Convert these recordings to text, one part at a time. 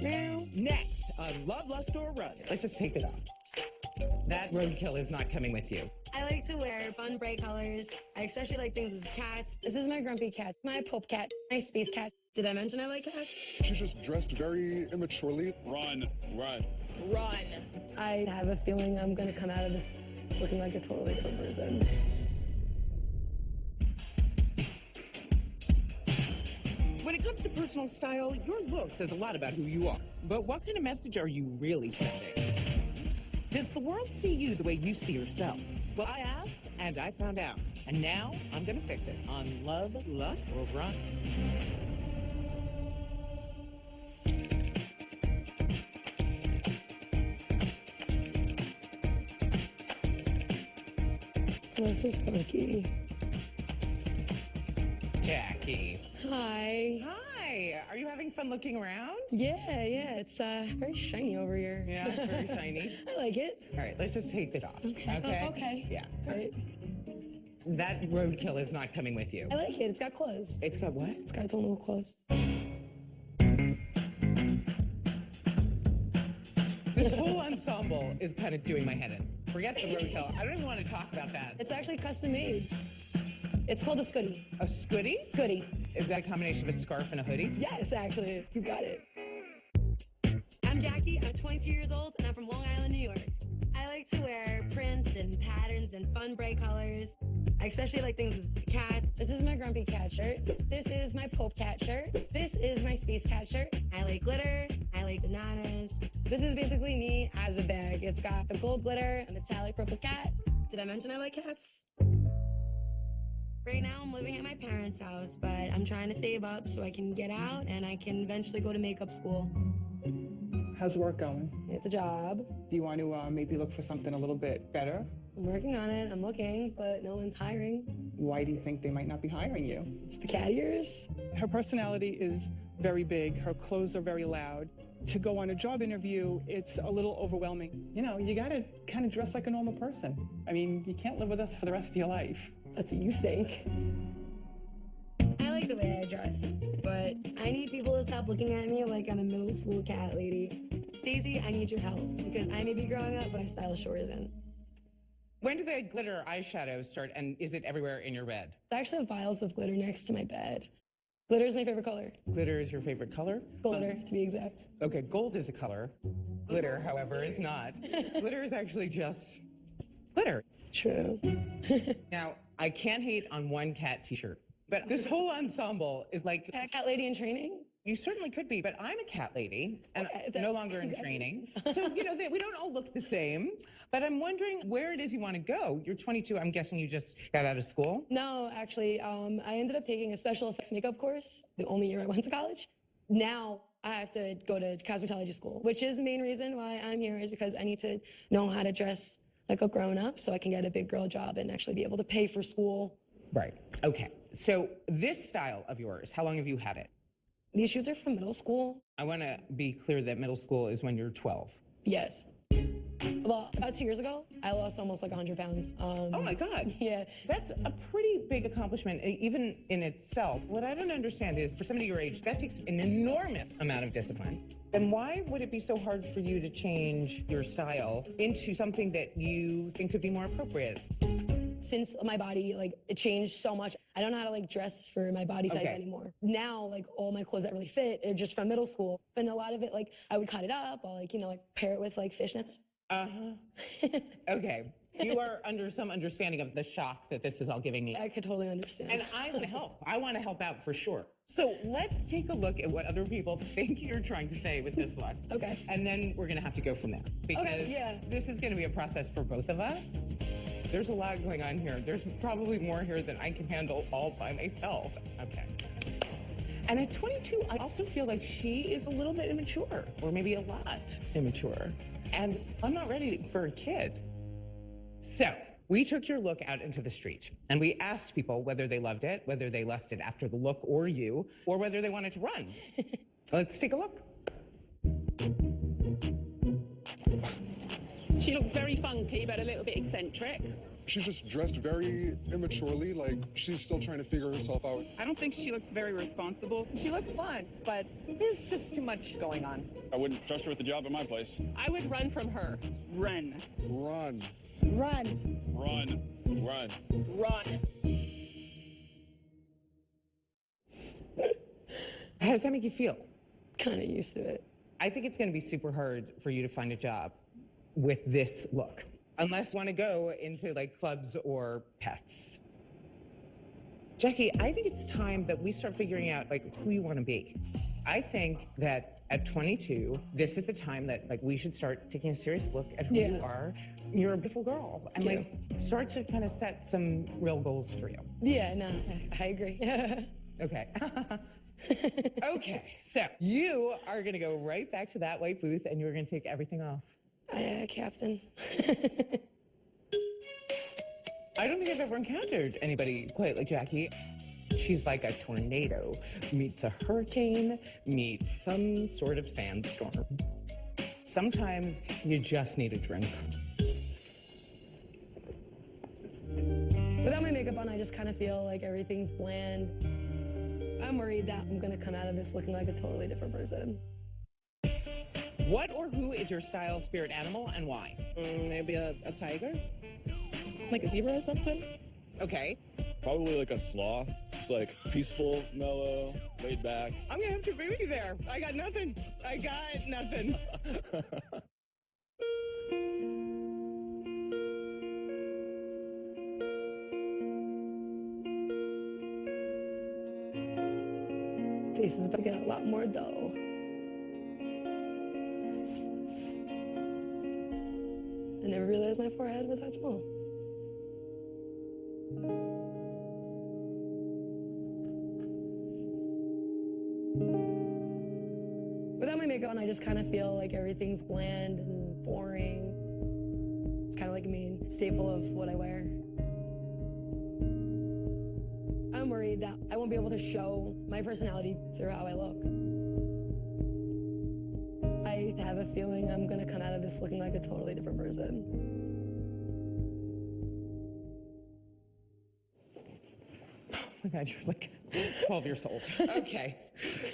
Meow. Next on Love, Lust, or Run. Let's just take it off. That roadkill is not coming with you. I like to wear fun, bright colors. I especially like things with cats. This is my grumpy cat, my Pope cat, my space cat. Did I mention I like cats? She just dressed very immaturely. Run, run. Run. I have a feeling I'm gonna come out of this looking like a totally different person. When it comes to personal style, your look says a lot about who you are. But what kind of message are you really sending? Does the world see you the way you see yourself? Well, I asked, and I found out. And now, I'm gonna fix it on Love, Lust, or Run. Oh, this is funky. Jackie. Hi. Hi. Are you having fun looking around? Yeah, it's very shiny over here. Yeah, it's very shiny. I like it. All right, let's just take it off. Okay. Oh, okay. Yeah. All right. That roadkill is not coming with you. I like it. It's got clothes. It's got what? It's got its own little clothes. This whole ensemble is kind of doing my head in. Forget the roadkill. I don't even want to talk about that. It's actually custom made. It's called a scooty. A scooty? Scooty. Is that a combination of a scarf and a hoodie? Yes, actually. You got it. I'm Jackie. I'm 22 years old, and I'm from Long Island, New York. I like to wear prints and patterns and fun, bright colors. I especially like things with cats. This is my grumpy cat shirt. This is my Pope cat shirt. This is my space cat shirt. I like glitter. I like bananas. This is basically me as a bag. It's got the gold glitter and metallic purple cat. Did I mention I like cats? Right now, I'm living at my parents' house, but I'm trying to save up so I can get out and I can eventually go to makeup school. How's work going? It's a job. Do you want to maybe look for something a little bit better? I'm working on it. I'm looking, but no one's hiring. Why do you think they might not be hiring you? It's the cat ears. Her personality is very big. Her clothes are very loud. To go on a job interview, it's a little overwhelming. You know, you gotta kind of dress like a normal person. I mean, you can't live with us for the rest of your life. That's what you think. I like the way I dress, but I need people to stop looking at me like I'm a middle school cat lady. Stacey, I need your help because I may be growing up, but my style sure isn't. When do the glitter eyeshadows start, and is it everywhere in your bed? I actually have vials of glitter next to my bed. Glitter is my favorite color. Glitter is your favorite color? Glitter, to be exact. Okay, gold is a color. Glitter, however, is not. Glitter is actually just glitter. True. Now, I can't hate on one cat t-shirt, but this whole ensemble is like... Cat lady in training? You certainly could be, but I'm a cat lady, and Okay, no longer in training. So, you know, we don't all look the same, but I'm wondering where it is you want to go. You're 22, I'm guessing you just got out of school? No, actually, I ended up taking a special effects makeup course the only year I went to college. Now I have to go to cosmetology school, which is the main reason why I'm here is because I need to know how to dress like a grown-up so I can get a big girl job and actually be able to pay for school. Right, okay. So this style of yours, how long have you had it? These shoes are from middle school. I want to be clear that middle school is when you're 12. Yes. Well, about 2 years ago, I lost almost like 100 pounds. Oh my God. Yeah. That's a pretty big accomplishment, even in itself. What I don't understand is, for somebody your age, that takes an enormous amount of discipline. Then why would it be so hard for you to change your style into something that you think could be more appropriate? Since my body, like, it changed so much, I don't know how to, like, dress for my body type anymore. Now, like, all my clothes that really fit are just from middle school. And a lot of it, like, I would cut it up, or, like, you know, like, pair it with, like, fishnets. Uh-huh. Okay. You are under some understanding of the shock that this is all giving me. I could totally understand. And I want to help. I want to help out for sure. So let's take a look at what other people think you're trying to say with this look. Okay. And then we're going to have to go from there. Because this is going to be a process for both of us. There's a lot going on here. There's probably more here than I can handle all by myself. Okay. And at 22, I also feel like she is a little bit immature, or maybe a lot immature. And I'm not ready for a kid. So we took your look out into the street, and we asked people whether they loved it, whether they lusted after the look or you, or whether they wanted to run. Let's take a look. She looks very funky, but a little bit eccentric. She's just dressed very immaturely, like she's still trying to figure herself out. I don't think she looks very responsible. She looks fun, but there's just too much going on. I wouldn't trust her with the job at my place. I would run from her. Run. Run. Run. Run. Run. Run. How does that make you feel? Kind of used to it. I think it's going to be super hard for you to find a job with this look, unless you want to go into like clubs or pets. Jackie, I think it's time that we start figuring out like who you want to be. I think that at 22, this is the time that like we should start taking a serious look at who you are. You're a beautiful girl, and like start to kind of set some real goals for you. Yeah, no, I agree. Okay. Okay, so you are gonna go right back to that white booth and you're gonna take everything off. Aye, Captain. I don't think I've ever encountered anybody quite like Jackie. She's like a tornado meets a hurricane meets some sort of sandstorm. Sometimes you just need a drink. Without my makeup on, I just kind of feel like everything's bland. I'm worried that I'm gonna come out of this looking like a totally different person. What or who is your style spirit animal and why? Maybe a tiger? Like a zebra or something? Okay. Probably like a sloth. Just like peaceful, mellow, laid back. I'm gonna have to agree with you there. I got nothing. I got nothing. Face is about to get a lot more dull. I never realized my forehead was that small. Without my makeup on, I just kind of feel like everything's bland and boring. It's kind of like a main staple of what I wear. I'm worried that I won't be able to show my personality through how I look. I have a feeling I'm gonna come out of this looking like a totally different person. Oh my God, you're like 12 years old. Okay.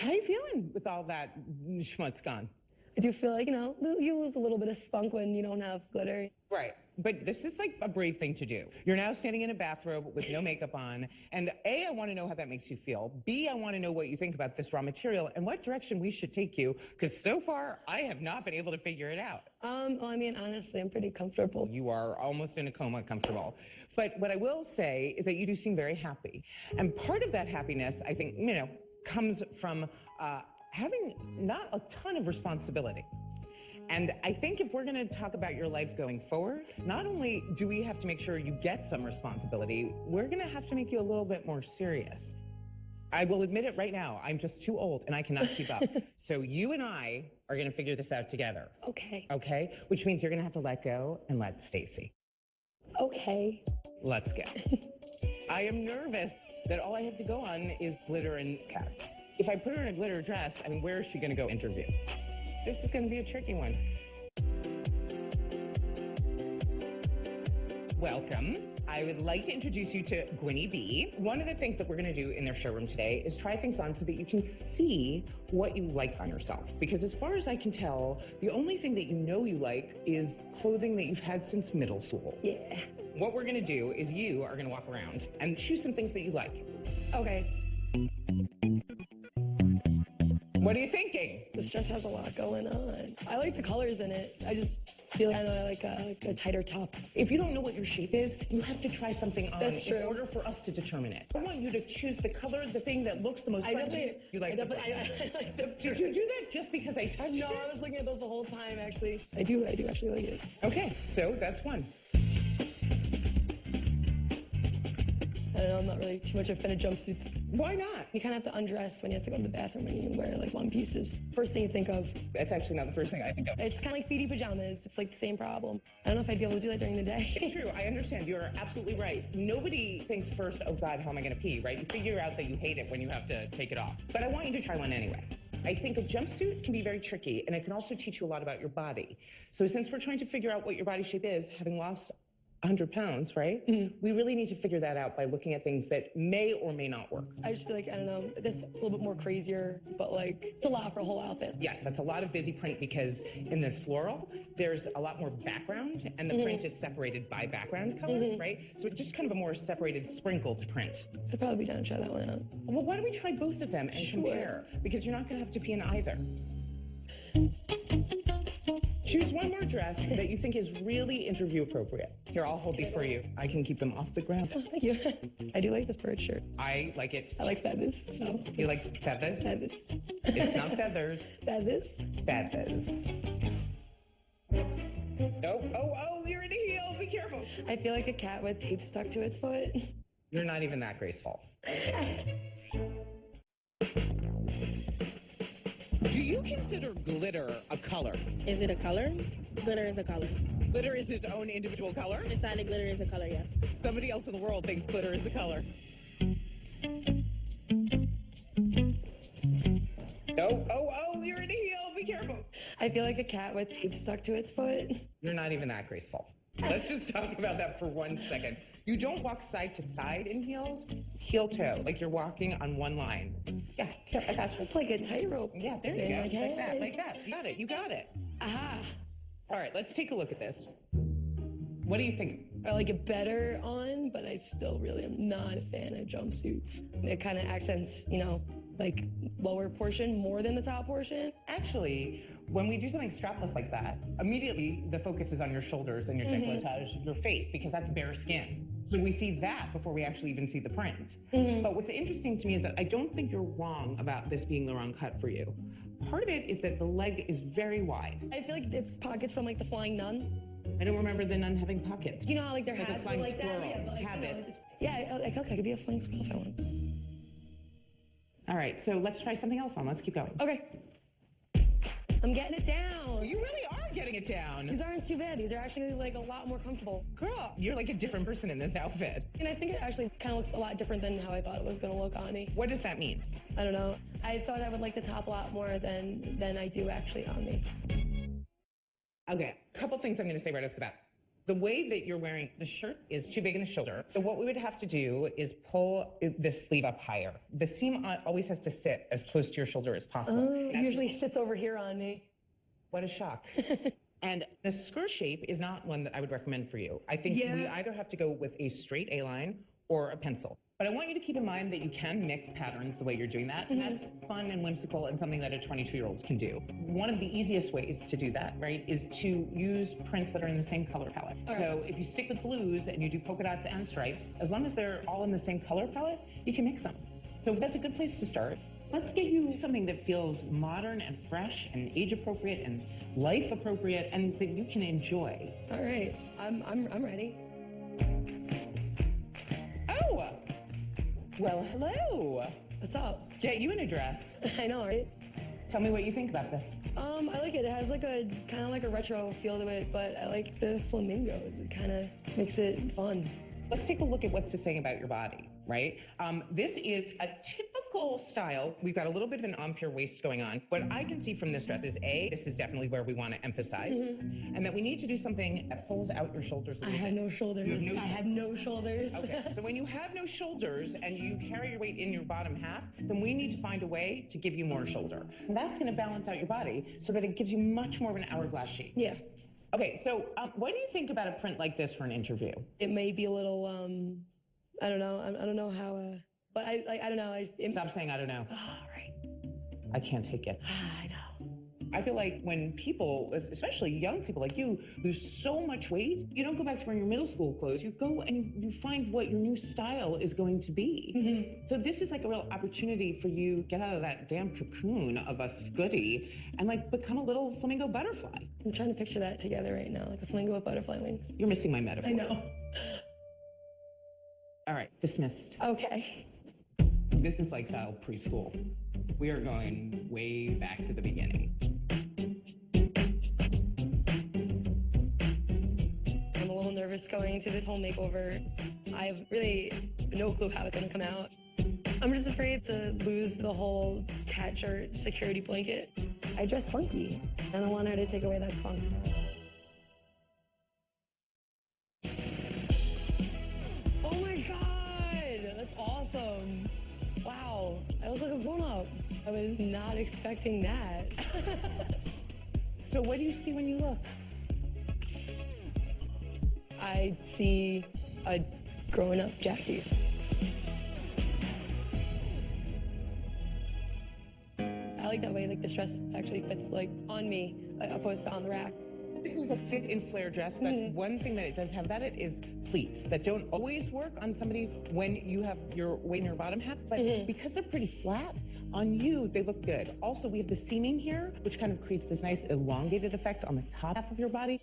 How you feeling with all that schmutz gone? I do feel like, you lose a little bit of spunk when you don't have glitter. Right. But this is like a brave thing to do. You're now standing in a bathrobe with no makeup on. And A, I want to know how that makes you feel. B, I want to know what you think about this raw material and what direction we should take you. Because so far, I have not been able to figure it out. Well, I mean, honestly, I'm pretty comfortable. You are almost in a coma comfortable. But what I will say is that you do seem very happy. And part of that happiness, I think, comes from having not a ton of responsibility. And I think if we're going to talk about your life going forward, not only do we have to make sure you get some responsibility, we're going to have to make you a little bit more serious. I will admit it right now, I'm just too old and I cannot keep up. So you and I are going to figure this out together. Okay. Okay? Which means you're going to have to let go and let Stacy. Okay. Let's go. I am nervous that all I have to go on is glitter and cats. If I put her in a glitter dress, I mean, where is she going to go interview? This is going to be a tricky one. Welcome. I would like to introduce you to Gwynnie B. One of the things that we're going to do in their showroom today is try things on so that you can see what you like on yourself. Because as far as I can tell, the only thing that you like is clothing that you've had since middle school. Yeah. What we're going to do is you are going to walk around and choose some things that you like. Okay. What are you thinking? This dress has a lot going on. I like the colors in it. I just feel I like a tighter top. If you don't know what your shape is, you have to try something on That's true. in order for us to determine it. I want you to choose the color, the thing that looks the most fun to you. You like I like the Did you do that just because I touched No, it? I was looking at those the whole time, actually. I do actually like it. Okay, so that's one. I don't know, I'm not really too much a fan of jumpsuits. Why not? You kind of have to undress when you have to go to the bathroom and you wear like one pieces. First thing you think of. That's actually not the first thing I think of. It's kind of like feety pajamas. It's like the same problem. I don't know if I'd be able to do that during the day. It's true, I understand. You're absolutely right. Nobody thinks first, oh God, how am I gonna pee, right? You figure out that you hate it when you have to take it off. But I want you to try one anyway. I think a jumpsuit can be very tricky, and it can also teach you a lot about your body. So since we're trying to figure out what your body shape is, having lost 100 pounds, right? We really need to figure that out by looking at things that may or may not work. I just feel like, I don't know, this is a little bit more crazier, but like, it's a lot for a whole outfit. Yes, that's a lot of busy print because in this floral, there's a lot more background and the print is separated by background color, right? So it's just kind of a more separated, sprinkled print. I'd probably be down to try that one out. Well, why don't we try both of them and compare? Because you're not gonna have to pee in either. Choose one more dress that you think is really interview appropriate. Here, I'll hold these for you. I can keep them off the ground. Oh, thank you. I do like this bird shirt. I like it. I like feathers. So You like feathers? feathers. It's not feathers. Feathers. Feathers. Oh, you're in a heel. Be careful. I feel like a cat with tape stuck to its foot. You're not even that graceful. Do you consider glitter a color? Is it a color? Glitter is a color. Glitter is its own individual color? Decided glitter is a color, yes. Somebody else in the world thinks glitter is the color. Oh, you're in a heel. Be careful. I feel like a cat with tape stuck to its foot. You're not even that graceful. Let's just talk about that for 1 second. You don't walk side to side in heels, heel toe, like you're walking on one line. Yeah, here, I got you. It's like a tightrope. Yeah, there you go. Like that. You got it. Aha. All right, let's take a look at this. What do you think? I like it better on, but I still really am not a fan of jumpsuits. It kind of accents, like lower portion more than the top portion. Actually, when we do something strapless like that, immediately the focus is on your shoulders and your décolletage, your face, because that's bare skin. So we see that before we actually even see the print. But what's interesting to me is that I don't think you're wrong about this being the wrong cut for you. Part of it is that the leg is very wide. I feel like it's pockets from like the Flying Nun. I don't remember the nun having pockets. You know how like their Like a hats were flying like squirrel. that? Yeah, but, like, Habits. I feel like I could be a flying squirrel if I want. All right, so let's try something else on. Let's keep going. Okay. I'm getting it down. You really are getting it down. These aren't too bad. These are actually like a lot more comfortable. Girl, you're like a different person in this outfit. And I think it actually kind of looks a lot different than how I thought it was going to look on me. What does that mean? I don't know. I thought I would like the top a lot more than I do actually on me. Okay, a couple things I'm going to say right off the bat. The way that you're wearing the shirt is too big in the shoulder. So what we would have to do is pull this sleeve up higher. The seam always has to sit as close to your shoulder as possible. It usually sits over here on me. What a shock. And the skirt shape is not one that I would recommend for you. I think we either have to go with a straight A-line or a pencil. But I want you to keep in mind that you can mix patterns the way you're doing that. And that's fun and whimsical and something that a 22-year-old can do. One of the easiest ways to do that, right, is to use prints that are in the same color palette. So if you stick with blues and you do polka dots and stripes, as long as they're all in the same color palette, you can mix them. So that's a good place to start. Let's get you something that feels modern and fresh and age appropriate and life appropriate and that you can enjoy. All right, I'm ready. Oh, well, hello. What's up? Get you in a dress. I know, right? Tell me what you think about this. I like it. It has like a kind of like a retro feel to it, but I like the flamingos. It kind of makes it fun. Let's take a look at what's this saying about your body, right? This is a typical style. We've got a little bit of an empire waist going on. What I can see from this dress is this is definitely where we want to emphasize, and that we need to do something that pulls out your shoulders a little bit. I have no shoulders. I have no shoulders. Okay, so when you have no shoulders and you carry your weight in your bottom half, then we need to find a way to give you more shoulder. And that's going to balance out your body so that it gives you much more of an hourglass shape. Yeah. Okay, so what do you think about a print like this for an interview? It may be a little, I don't know. I don't know how, but I don't know. Stop saying I don't know. All right. I can't take it. I know. I feel like when people, especially young people like you, lose so much weight, you don't go back to wearing your middle school clothes. You go and you find what your new style is going to be. So this is like a real opportunity for you to get out of that damn cocoon of a scuddy and like become a little flamingo butterfly. I'm trying to picture that together right now, like a flamingo with butterfly wings. You're missing my metaphor. I know. All right, dismissed. Okay. This is like style preschool. We are going way back to the beginning. I'm a little nervous going into this whole makeover. I have really no clue how it's gonna come out. I'm just afraid to lose the whole cat shirt security blanket. I dress funky, and I want her to take away that spunk. awesome. Wow, I look like a grown-up. I was not expecting that. So what do you see when you look? I see a grown-up Jackie. I like that way, like this dress actually fits like on me, opposed to on the rack. This is a fit and flare dress, but one thing that it does have about it is pleats that don't always work on somebody when you have your weight in your bottom half, but because they're pretty flat, on you, they look good. Also, we have the seaming here, which kind of creates this nice elongated effect on the top half of your body.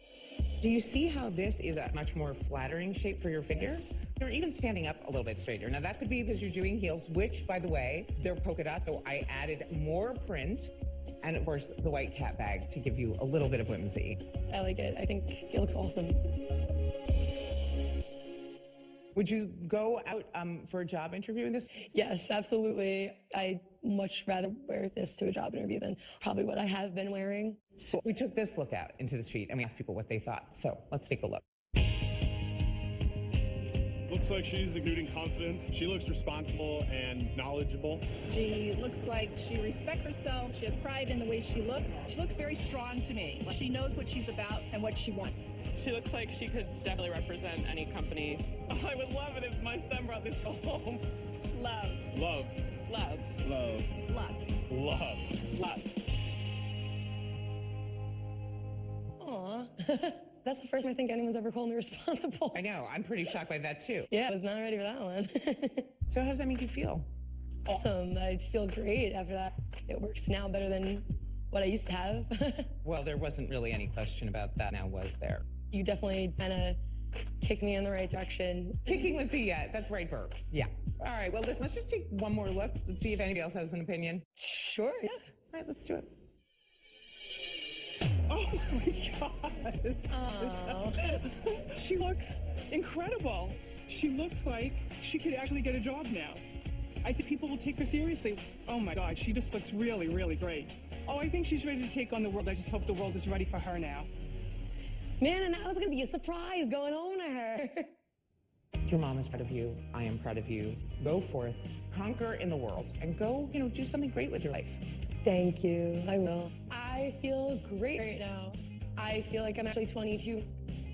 Do you see how this is a much more flattering shape for your figure? Yes. You're even standing up a little bit straighter. Now, that could be because you're doing heels, which, by the way, they're polka dots, so I added more print. And of course, the white cat bag to give you a little bit of whimsy. I like it. I think it looks awesome. Would you go out for a job interview in this? Yes, absolutely. I'd much rather wear this to a job interview than probably what I have been wearing. So we took this look out into the street and we asked people what they thought. So let's take a look. Looks like she's exuding confidence. She looks responsible and knowledgeable. She looks like she respects herself. She has pride in the way she looks. She looks very strong to me. She knows what she's about and what she wants. She looks like she could definitely represent any company. Oh, I would love it if my son brought this home. Love. Love. Love. Love. Lust. Love. Love. Aw. That's the first time I think anyone's ever called me responsible. I know, I'm pretty shocked by that too. Yeah, I was not ready for that one. So how does that make you feel? Awesome. I feel great after that. It works now better than what I used to have. Well, there wasn't really any question about that now, was there? You definitely kind of kicked me in the right direction. Kicking was the, that's the right verb. Yeah. All right, well, listen, let's just take one more look. Let's see if anybody else has an opinion. Sure, yeah. All right, let's do it. Oh my God. Oh. She looks incredible. She looks like she could actually get a job now. I think people will take her seriously. Oh my God, she just looks really, really great. Oh, I think she's ready to take on the world. I just hope the world is ready for her now. Man, and that was gonna be a surprise going home to her. Your mom is proud of you. I am proud of you. Go forth, conquer in the world, and go, do something great with your life. Thank you. I will. I feel great right now. I feel like I'm actually 22.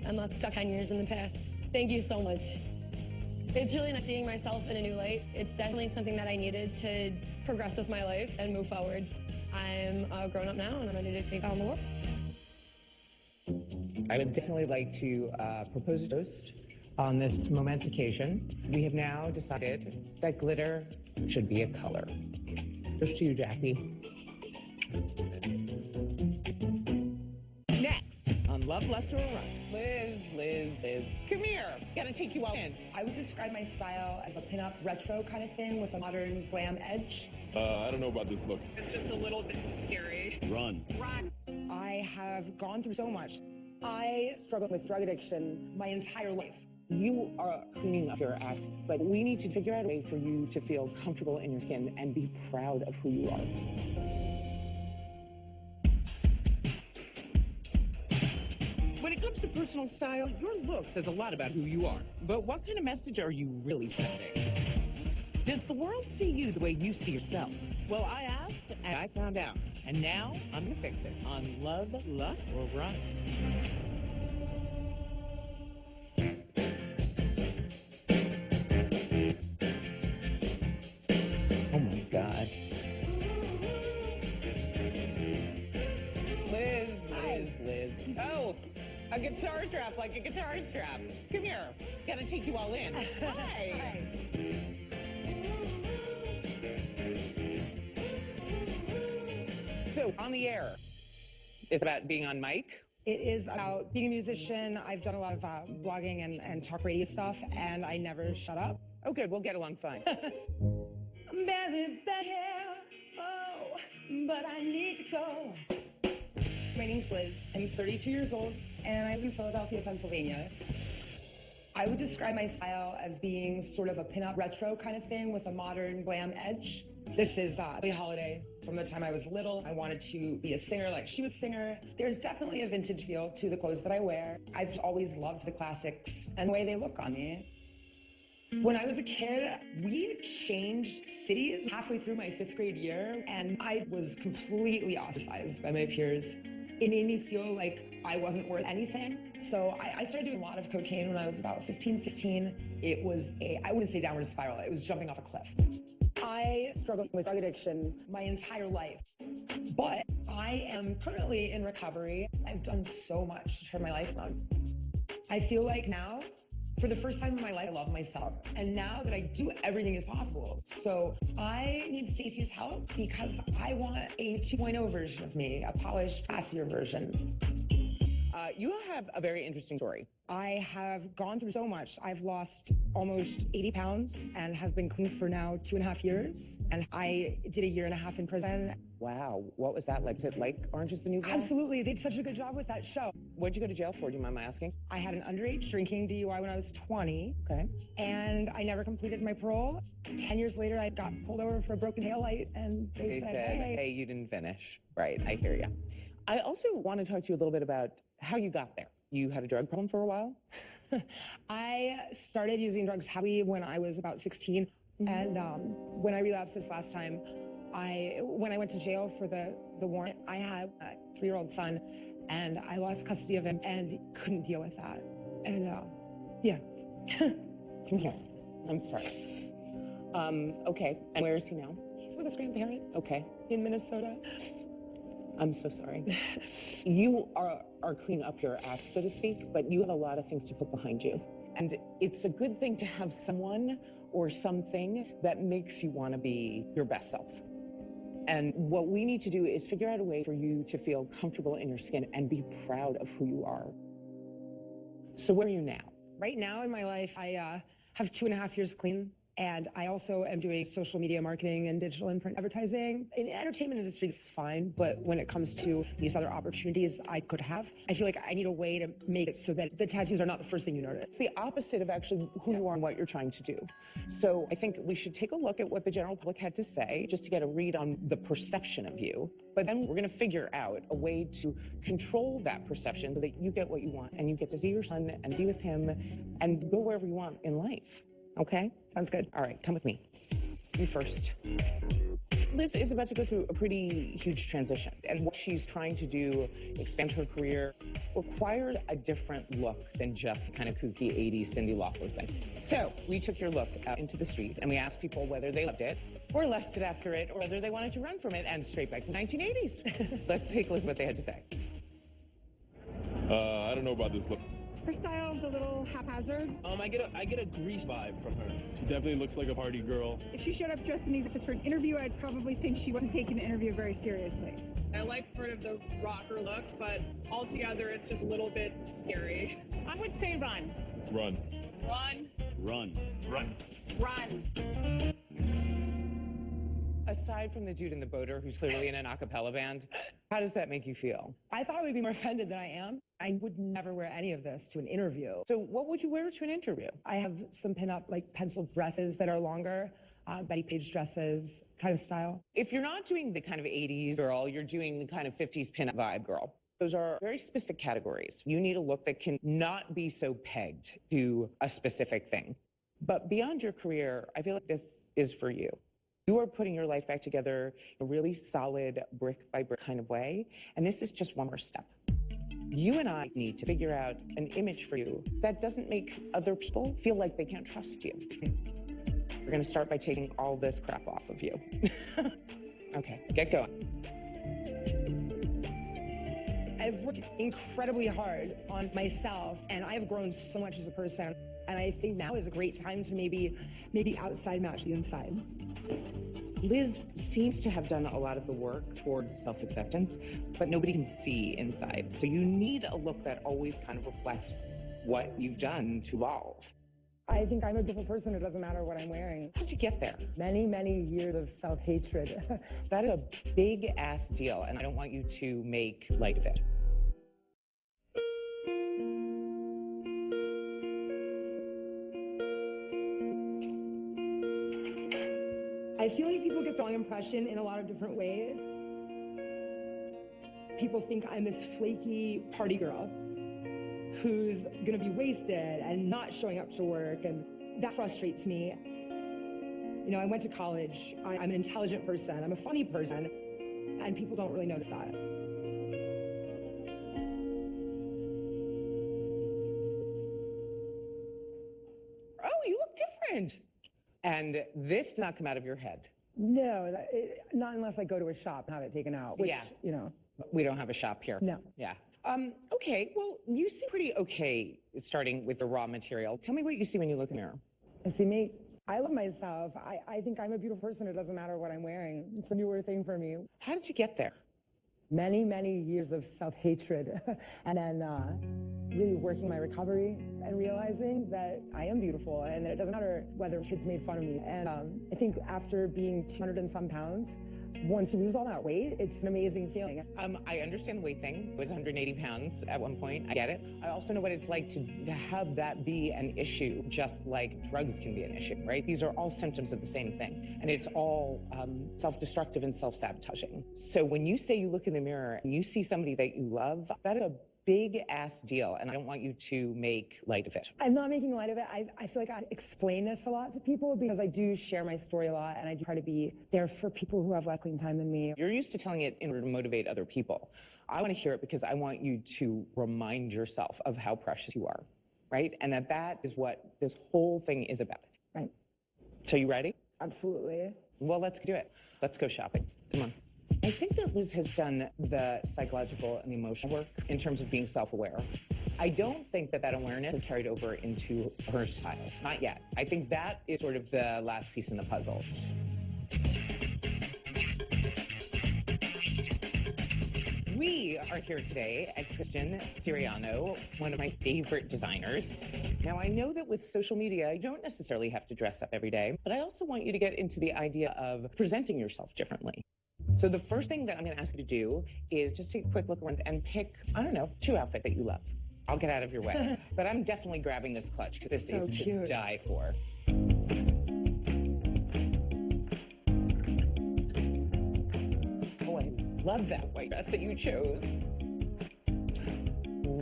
I'm not stuck 10 years in the past. Thank you so much. It's really nice seeing myself in a new light. It's definitely something that I needed to progress with my life and move forward. I'm a grown-up now, and I'm ready to take on the world. I would definitely like to propose a toast on this momentous occasion. We have now decided that glitter should be a color. Toast to you, Jackie. Next on Love, Lust, or Run. Liz. Come here. Gotta take you all in. I would describe my style as a pin-up retro kind of thing with a modern glam edge. I don't know about this look. It's just a little bit scary. Run. I have gone through so much. I struggled with drug addiction my entire life. You are cleaning up your act, but we need to figure out a way for you to feel comfortable in your skin and be proud of who you are. When it comes to personal style, your look says a lot about who you are. But what kind of message are you really sending? Does the world see you the way you see yourself? Well, I asked and I found out. And now I'm going to fix it on Love, Lust, or Run. Oh my God. Liz. Oh, a guitar strap, like a guitar strap. Come here. Gotta take you all in. Hi. So, On the Air is about being on mic. It is about being a musician. I've done a lot of blogging and talk radio stuff, and I never shut up. Oh, good. We'll get along fine. I'm barely there, oh, but I need to go. My name's Liz. I'm 32 years old, and I live in Philadelphia, Pennsylvania. I would describe my style as being sort of a pin-up retro kind of thing with a modern glam edge. This is Billie Holiday. From the time I was little, I wanted to be a singer like she was a singer. There's definitely a vintage feel to the clothes that I wear. I've always loved the classics and the way they look on me. When I was a kid, we changed cities halfway through my 5th grade year, and I was completely ostracized by my peers. It made me feel like I wasn't worth anything. So I started doing a lot of cocaine when I was about 15, 16. It was I wouldn't say downward spiral, it was jumping off a cliff. I struggled with drug addiction my entire life, but I am currently in recovery. I've done so much to turn my life around. I feel like now, for the first time in my life, I love myself. And now that I do, everything is possible. So I need Stacey's help because I want a 2.0 version of me, a polished, classier version. You have a very interesting story. I have gone through so much. I've lost almost 80 pounds and have been clean for now 2.5 years. And I did 1.5 years in prison. Wow. What was that like? Is it like Orange is the New Black? Absolutely. They did such a good job with that show. What'd you go to jail for? Do you mind my asking? I had an underage drinking DUI when I was 20. Okay. And I never completed my parole. 10 years later, I got pulled over for a broken taillight, and they said, hey, you didn't finish. Right. I hear you. I also want to talk to you a little bit about how you got there. You had a drug problem for a while? I started using drugs heavily when I was about 16. And when I relapsed this last time, when I went to jail for the warrant, I had a 3-year-old son, and I lost custody of him and couldn't deal with that. And yeah. Come here. I'm sorry. Okay. And where is he now? He's with his grandparents. Okay. In Minnesota. I'm so sorry. You are cleaning up your act, so to speak, but you have a lot of things to put behind you. And it's a good thing to have someone or something that makes you want to be your best self. And what we need to do is figure out a way for you to feel comfortable in your skin and be proud of who you are. So where are you now? Right now in my life, I have 2.5 years clean. And I also am doing social media marketing and digital and print advertising. In the entertainment industry, it's fine. But when it comes to these other opportunities I could have, I feel like I need a way to make it so that the tattoos are not the first thing you notice. It's the opposite of actually who you are and what you're trying to do. So I think we should take a look at what the general public had to say, just to get a read on the perception of you. But then we're going to figure out a way to control that perception so that you get what you want and you get to see your son and be with him and go wherever you want in life. Okay? Sounds good. All right, come with me. You first. Liz is about to go through a pretty huge transition, and what she's trying to do, expand her career, required a different look than just the kind of kooky 80s Cyndi Lauper thing. So we took your look out into the street, and we asked people whether they loved it, or lusted after it, or whether they wanted to run from it, and straight back to 1980s. Let's take a listen to what they had to say. I don't know about this look. Her style is a little haphazard. I get a Grease vibe from her. She definitely looks like a party girl. If she showed up dressed in these outfits for an interview, I'd probably think she wasn't taking the interview very seriously. I like part of the rocker look, but altogether it's just a little bit scary. I would say run. Run. Run. Run. Run. Run. Aside from the dude in the boater who's clearly in an a cappella band, how does that make you feel? I thought I would be more offended than I am. I would never wear any of this to an interview. So what would you wear to an interview? I have some pinup, like penciled dresses that are longer, Betty Page dresses kind of style. If you're not doing the kind of 80s girl, you're doing the kind of 50s pinup vibe girl. Those are very specific categories. You need a look that can not be so pegged to a specific thing. But beyond your career, I feel like this is for you. You are putting your life back together in a really solid brick by brick kind of way. And this is just one more step. You and I need to figure out an image for you that doesn't make other people feel like they can't trust you. We're going to start by taking all this crap off of you. Okay, get going. I've worked incredibly hard on myself, and I've grown so much as a person. And I think now is a great time to maybe make the outside match the inside. Liz seems to have done a lot of the work towards self-acceptance, but nobody can see inside. So you need a look that always kind of reflects what you've done to evolve. I think I'm a beautiful person. It doesn't matter what I'm wearing. How'd you get there? Many, many years of self-hatred. That is a big-ass deal, and I don't want you to make light of it. I feel like people get the wrong impression in a lot of different ways. People think I'm this flaky party girl who's gonna be wasted and not showing up to work. And That frustrates me. You know, I went to college. I'm an intelligent person. I'm a funny person. And people don't really notice that. Oh, you look different. And this does not come out of your head. No, not unless I go to a shop and have it taken out, which, Yeah. you know. We don't have a shop here. No. Yeah. Okay, well, you seem pretty okay starting with the raw material. Tell me what you see when you look in the mirror. I see me. I love myself. I think I'm a beautiful person. It doesn't matter what I'm wearing. It's a newer thing for me. How did you get there? Many, many years of self-hatred. And then really working my recovery and realizing that I am beautiful and that it doesn't matter whether kids made fun of me. And I think after being 200 and some pounds, once you lose all that weight, it's an amazing feeling. I understand the weight thing. I was 180 pounds at one point. I get it. I also know what it's like to have that be an issue, just like drugs can be an issue, right? These are all symptoms of the same thing. And it's all self-destructive and self-sabotaging. So when you say you look in the mirror and you see somebody that you love, that is a big ass deal, and I don't want you to make light of it. I'm not making light of it. I feel like I explain this a lot to people because I do share my story a lot, and I do try to be there for people who have less clean time than me. You're used to telling it in order to motivate other people. I want to hear it because I want you to remind yourself of how precious you are, right? And that is what this whole thing is about. Right. So you ready? Absolutely. Well, let's do it. Let's go shopping. Come on. I think that Liz has done the psychological and the emotional work in terms of being self-aware. I don't think that awareness is carried over into her style. Not yet. I think that is sort of the last piece in the puzzle. We are here today at Christian Siriano, one of my favorite designers. Now, I know that with social media, you don't necessarily have to dress up every day, but I also want you to get into the idea of presenting yourself differently. So the first thing that I'm going to ask you to do is just take a quick look around and pick, I don't know, 2 outfits that you love. I'll get out of your way. But I'm definitely grabbing this clutch because this is to die for. Oh, I love that white dress that you chose.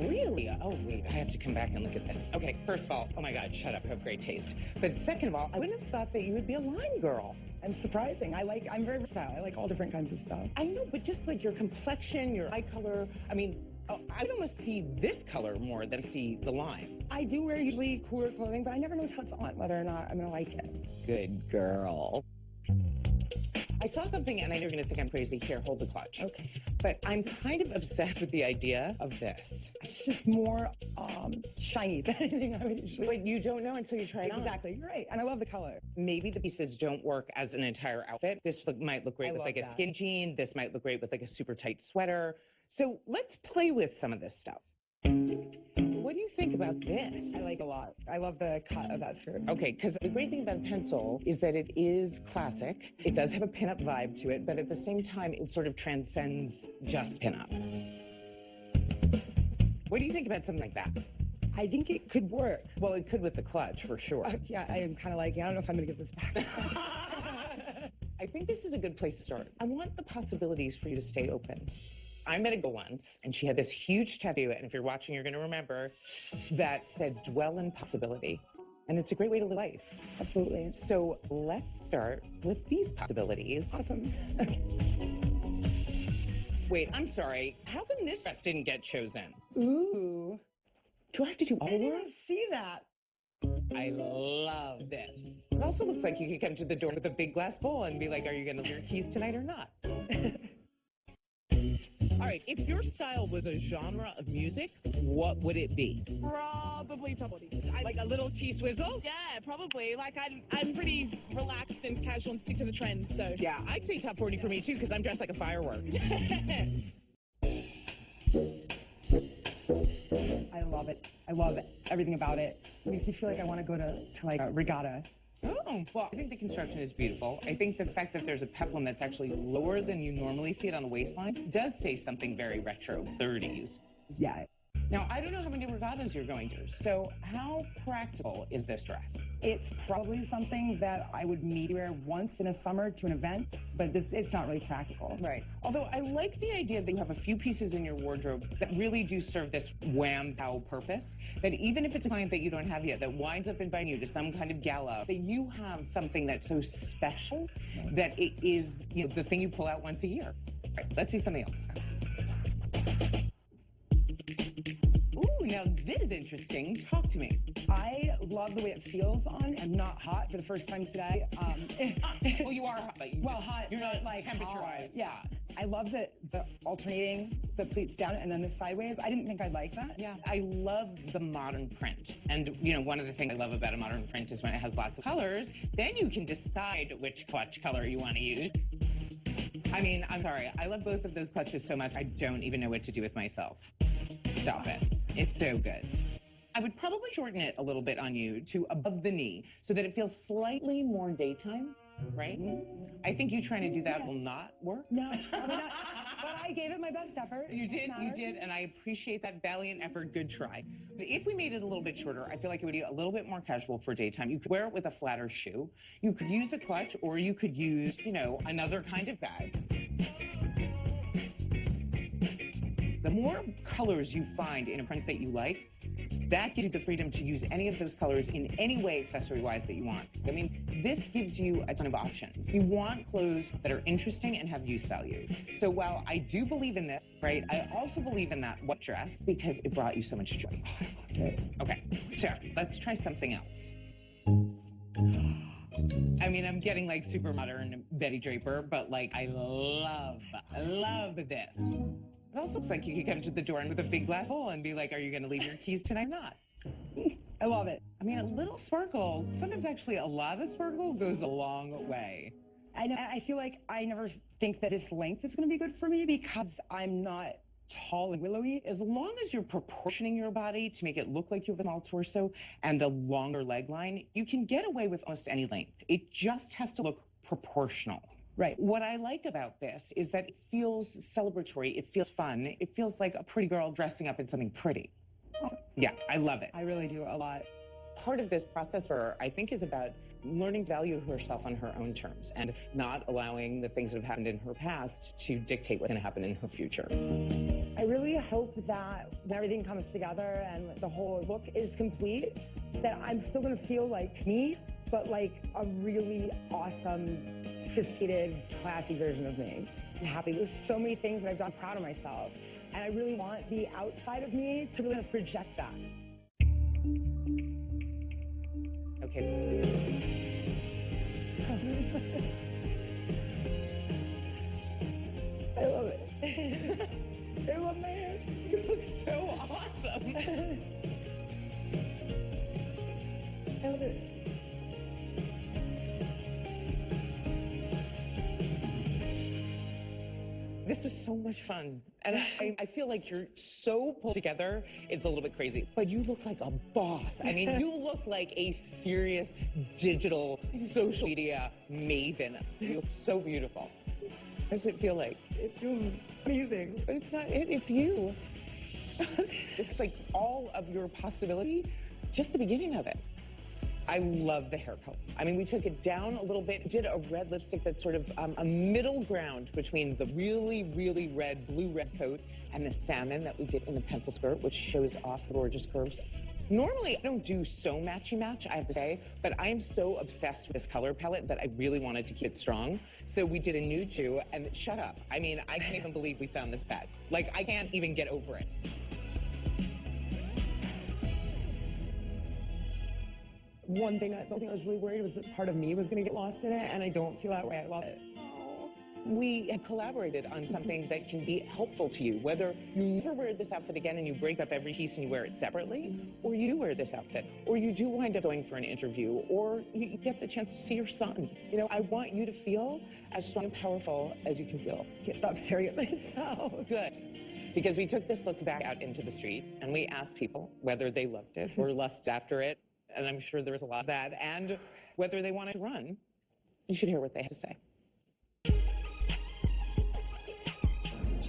Really? Oh, wait, I have to come back and look at this. Okay, first of all, oh my God, shut up, you have great taste. But second of all, I wouldn't have thought that you would be a line girl. I'm surprising. I'm very versatile. I like all different kinds of stuff. I know, but just like your complexion, your eye color, I mean, I would almost see this color more than see the line. I do wear usually cooler clothing, but I never know until it's on whether or not I'm gonna like it. Good girl. I saw something and I know you're gonna think I'm crazy. Here, hold the clutch. Okay. But I'm kind of obsessed with the idea of this. It's just more shiny than anything I would usually. But you don't know until you try it on. Exactly, you're right. And I love the color. Maybe the pieces don't work as an entire outfit. This might look great with like a skinny jean. This might look great with like a super tight sweater. So let's play with some of this stuff. What do you think about this? I like it a lot. I love the cut of that skirt. Okay, because the great thing about a pencil is that it is classic. It does have a pinup vibe to it, but at the same time, it sort of transcends just pinup. What do you think about something like that? I think it could work. Well, it could with the clutch, for sure. Yeah, I am kind of like, I don't know if I'm going to give this back. I think this is a good place to start. I want the possibilities for you to stay open. I met a girl once, and she had this huge tattoo, and if you're watching, you're going to remember, that said, dwell in possibility. And it's a great way to live life. Absolutely. So let's start with these possibilities. Awesome. Wait, I'm sorry. How come this dress didn't get chosen? Ooh. Do I have to do all I of didn't them? even see that. I love this. It also looks like you could come to the door with a big glass bowl and be like, are you going to leave your keys tonight or not? All right, if your style was a genre of music, what would it be? Probably like a little T-swizzle. Yeah, probably. Like I'm pretty relaxed and casual and stick to the trends. So yeah, I'd say top 40 for me too because I'm dressed like a firework. I love it. I love everything about it. It makes me feel like I want to go to like a regatta. Oh, well, I think the construction is beautiful. I think the fact that there's a peplum that's actually lower than you normally see it on the waistline does say something very retro 30s. Yeah. Now, I don't know how many regattas you're going to, so how practical is this dress? It's probably something that I would maybe wear once in a summer to an event, but it's not really practical. Right. Although I like the idea that you have a few pieces in your wardrobe that really do serve this wham-pow purpose, that even if it's a client that you don't have yet that winds up inviting you to some kind of gala, that you have something that's so special that it is, you know, the thing you pull out once a year. All right, let's see something else. Ooh, now this is interesting. Talk to me. I love the way it feels on. I'm not hot for the first time today. Well, you are hot, but you're not like temperature-wise. Yeah. I love the alternating the pleats down and then the sideways. I didn't think I'd like that. Yeah, I love the modern print. And, you know, one of the things I love about a modern print is when it has lots of colors, then you can decide which clutch color you want to use. I mean, I'm sorry. I love both of those clutches so much, I don't even know what to do with myself. Stop it. It's so good. I would probably shorten it a little bit on you to above the knee so that it feels slightly more daytime, right? I think you trying to do that will not work. No, probably not. But I gave it my best effort. You did, and I appreciate that valiant effort. Good try. But if we made it a little bit shorter, I feel like it would be a little bit more casual for daytime. You could wear it with a flatter shoe. You could use a clutch, or you could use, you know, another kind of bag. The more colors you find in a print that you like, that gives you the freedom to use any of those colors in any way accessory-wise that you want. I mean, this gives you a ton of options. You want clothes that are interesting and have use value. So while I do believe in this, right, I also believe in that white dress because it brought you so much joy. Oh, I loved it. Okay, so let's try something else. I mean, I'm getting like super modern Betty Draper, but like I love this. It also looks like you could come to the door with a big glass bowl and be like, are you going to leave your keys tonight or not? I love it. I mean, a little sparkle, sometimes actually a lot of sparkle goes a long way. I know. I feel like I never think that this length is going to be good for me because I'm not tall and willowy. As long as you're proportioning your body to make it look like you have a small torso and a longer leg line, you can get away with almost any length. It just has to look proportional. Right. What I like about this is that it feels celebratory, it feels fun, it feels like a pretty girl dressing up in something pretty. Yeah, I love it. I really do a lot. Part of this process for her, I think, is about learning to value herself on her own terms and not allowing the things that have happened in her past to dictate what's going to happen in her future. I really hope that when everything comes together and the whole look is complete, that I'm still going to feel like me, but like a really awesome, sophisticated, classy version of me. I'm happy. There's so many things that I've done proud of myself, and I really want the outside of me to really project that. Okay. I love it. I love my hair. You look so awesome. I love it. This was so much fun. And I feel like you're so pulled together, it's a little bit crazy. But you look like a boss. I mean, you look like a serious digital social media maven. You look so beautiful. What does it feel like? It feels amazing. But it's not it, it's you. It's like all of your possibility, just the beginning of it. I love the hair color. I mean, we took it down a little bit, did a red lipstick that's sort of a middle ground between the really, really red, blue-red coat and the salmon that we did in the pencil skirt, which shows off the gorgeous curves. Normally, I don't do so matchy-match, I have to say, but I am so obsessed with this color palette that I really wanted to keep it strong. So we did a nude too, and shut up. I mean, I can't even believe we found this bag. Like, I can't even get over it. One thing I was really worried was that part of me was going to get lost in it, and I don't feel that way. I love it. We have collaborated on something that can be helpful to you, whether you never wear this outfit again and you break up every piece and you wear it separately, or you do wear this outfit, or you do wind up going for an interview, or you get the chance to see your son. You know, I want you to feel as strong and powerful as you can feel. Can't stop staring at myself. Good. Because we took this look back out into the street and we asked people whether they loved it or lusted after it, and I'm sure there was a lot of that, and whether they wanted to run. You should hear what they had to say.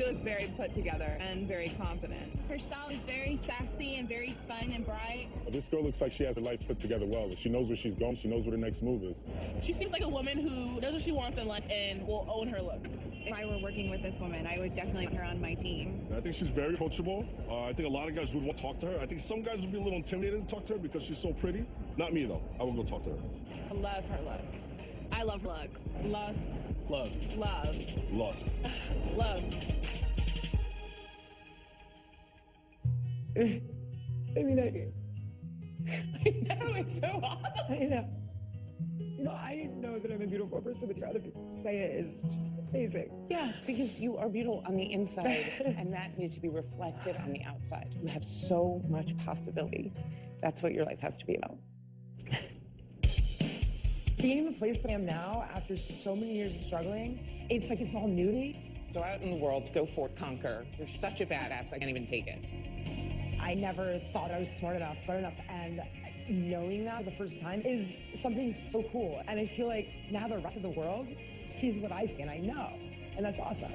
She looks very put together and very confident. Her style is very sassy and very fun and bright. This girl looks like she has her life put together well. She knows where she's going. She knows what her next move is. She seems like a woman who knows what she wants in life and will own her look. If I were working with this woman, I would definitely put her on my team. I think she's very coachable. I think a lot of guys would want to talk to her. I think some guys would be a little intimidated to talk to her because she's so pretty. Not me, though. I would go talk to her. I love her look. I love her look. Lust. Love. Love. Lust. Love. I mean, I know, it's so awful. I know. You know, I know that I'm a beautiful person, but to other people say it is just amazing. Yeah, because you are beautiful on the inside, and that needs to be reflected on the outside. You have so much possibility. That's what your life has to be about. Being in the place that I am now, after so many years of struggling, it's like it's all new to me. Go out in the world, go forth, conquer. You're such a badass, I can't even take it. I never thought I was smart enough, good enough, and knowing that for the first time is something so cool. And I feel like now the rest of the world sees what I see, and I know, and that's awesome.